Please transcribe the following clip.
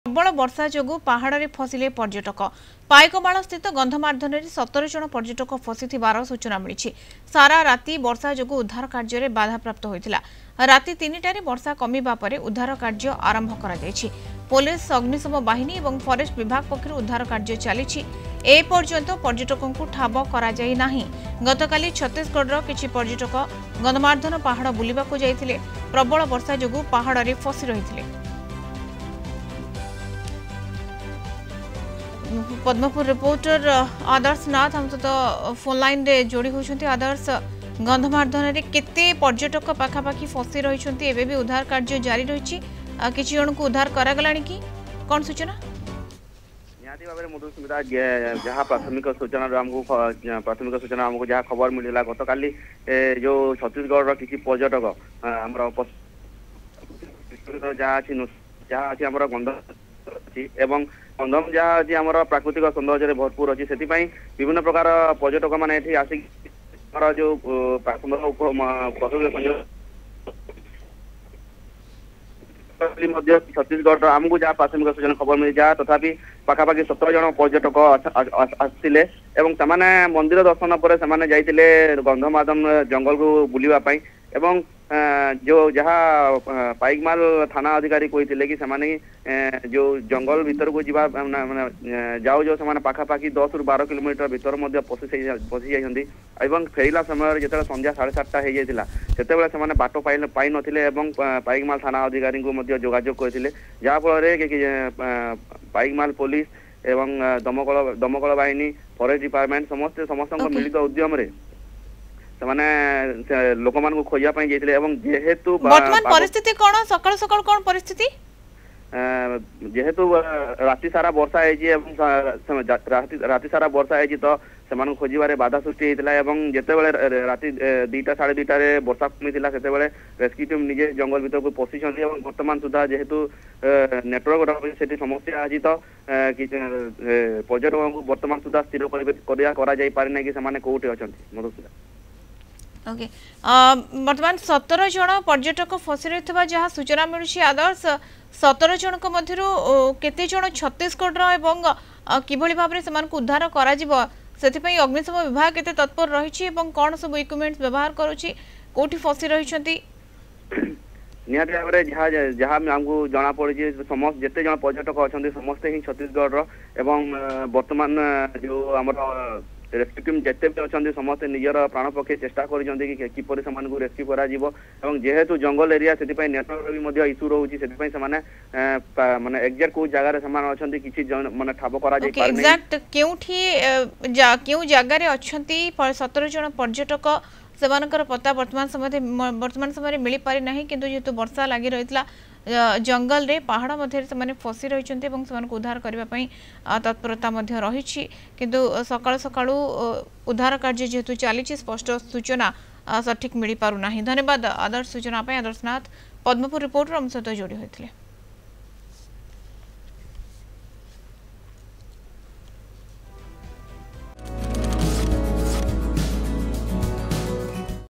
प्रबल वर्षा जोगु पहाड़ में फसिले पर्यटक पाइकमाल स्थित गंधमार्धन में 17 जन पर्यटक फसी सूचना मिली। सारा राति वर्षा जोगु उद्धार कार्य बाधाप्राप्त होता। राति 3टार वर्षा कमिबा परे उद्धार कार्य आरंभ करा जायछि। पुलिस अग्निशम बाहिनी और फरेस्ट विभाग पक्षरु उद्धार कार्य चली। ए पर्यंत पर्यटकों को ठाब करा जाई नाही। गतकाली छत्तीसगढ़ किछि पर्यटक गंधमार्धन पहाड़ बुलिबाकु जाइथिले। प्रबल वर्षा जोगु पहाड़ में फसी रहिथिले। पद्मपुर रिपोर्टर आदर्श नाथ हम सहित फोन लाइन रे जोड़ी होती। आदर्श, गंधमार्धन में केते पर्यटक पाखापाखि फसी रही भी उद्धार कार्य जारी रही किसी जन को उद्धार करागला कि कौन सूचना? निहाती भाव में मधुस्मिता जहाँ प्राथमिक सूचना आमको जहाँ खबर मिलला गतकाली जो छत्तीसगढ़ किसी पर्यटक जहाँ अच्छी गंधम गंधम जहाँ अच्छी आम प्राकृतिक सौंदर्य भरपूर अच्छी से विभिन्न प्रकार पर्यटक मैंने आसिक जो छत्तीसगढ़ आमको जहाँ प्राथमिक सूचना खबर मिली जहाँ तथापि पाखापाखि 17 जन पर्यटक आसते मंदिर दर्शन पर गंधमार्धन जंगल को बुलावाई एवं जो जहाँ पाइकमाल थाना अधिकारी कहते कि जो जंगल भीतर को जीवा जाओ जो से पाखापाखि 10 ରୁ 12 किलोमीटर भीतर पशि जाती फेरला समय जो संध्या 7:30 हो जाता से बाट पाई नथिले पाइकमाल थाना अधिकारी को जोगाजोग करते जहाँफल पाइकमाल पुलिस एवं दमकल बाहिनी फरेस्ट डिपार्टमेंट समस्त मिलित उद्यम लोक मान खोजापी जेहेतु वर्तमान परिस्थिति कौन सकाल सकाल कौन परिस्थिति जेहेतु राति सारा वर्षा राति सारा वर्षा है तो से खोजार बाधा सृष्टि होता जिते राति 2टा 2:30 वर्षा कमी से रेस्क्यू टीम निजे जंगल भीतर को पशि वर्तमान सुधा जेहेतु नेटवर्क से समस्या आज तो पर्यटकों को वर्तमान सुधा स्थिर पारिना कि कौटे अच्छा मधुसूदन। ओके वर्तमान 17 जन पर्यटक फसी रही जहाँ सूचना मिलूँ। आदर्श 17 जन मध्य केते जन छत्तीसगढ़ एवं किभली भाव में से उद्धार करा अग्निशम विभाग केते तत्पर रही कौन सब इक्विपमेंट्स व्यवहार करुच्ची कोठी फसी रही निहाती भाव में जहाँ आमको जना पड़ी समस्त जिते जन पर्यटक अच्छा समस्ते ही छत्तीसगढ़ एवं वर्तमान जो आम रेस्क्यू टीम जिते भी अच्छा समस्त निजर प्राण पक्षे चेष्टा करपर से रेस्क्यू कर जेहेतु जंगल एरिया से नेटवर्क भी इश्यू रोचे से माने एक्जाक्ट को जगह अच्छा किसी माने ठाब कर एक्जाक्ट क्यों जगार अच्छा 17 जन पर्यटक से पता वर्तमान समय मिल पारि नहीं किंतु जेहेतु वर्षा लगी रही जंगल रे पहाड़ मध्य से फसी रही उद्धार करने तत्परता रही किंतु सकाळु सकाळु उद्धार कार्य जेहेतु चली स्पष्ट सूचना सठिक मिल पारना। धन्यवाद आदर्श सूचना आदर्श नाथ पद्मपुर रिपोर्टर हम सहित जोड़ी होते।